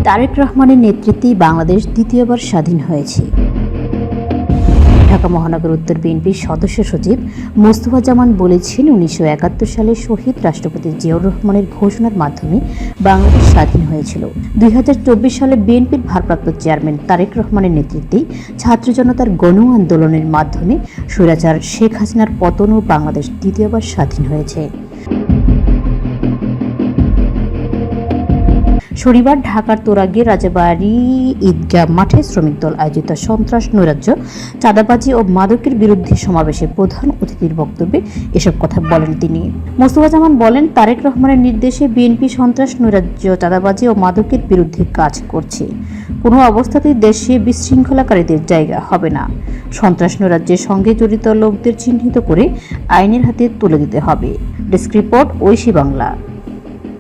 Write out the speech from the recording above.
তারেক রহমানের নেতৃত্বে বাংলাদেশ দ্বিতীয়বার স্বাধীন হয়েছে। ঢাকা মহানগর উত্তর বিএনপির সদস্য সচিব মোস্তফা জামান বলেছেন, 1971 সালে শহীদ রাষ্ট্রপতি জিয়াউর রহমানের ঘোষণার মাধ্যমে বাংলাদেশ স্বাধীন হয়েছিল। 2024 সালে বিএনপির ভারপ্রাপ্ত চেয়ারম্যান তারেক রহমানের নেতৃত্বে ছাত্র জনতার গণ আন্দোলনের মাধ্যমে স্বৈরাচার শেখ হাসিনার পতন ও বাংলাদেশ দ্বিতীয়বার স্বাধীন হয়েছে। শনিবার ঢাকার তোরাগে রাজাবাড়ী ঈদগাহ মাঠে শ্রমিক দল আয়োজিত সন্ত্রাস, নৈরাজ্য, চাঁদাবাজি ও মাদকের বিরুদ্ধে সমাবেশে প্রধান অতিথির বক্তব্যে এসব কথা বলেন তিনি। মোস্তফা জামান বলেন, তারেক রহমানের নির্দেশে বিএনপি সন্ত্রাস, নৈরাজ্য, চাঁদাবাজি ও মাদকের বিরুদ্ধে কাজ করছে। কোনো অবস্থাতেই দেশে বিশৃঙ্খলাকারীদের জায়গা হবে না। সন্ত্রাস, নৈরাজ্যের সঙ্গে জড়িত লোকদের চিহ্নিত করে আইনের হাতে তুলে দিতে হবে। Desk report, Oishi Bangla.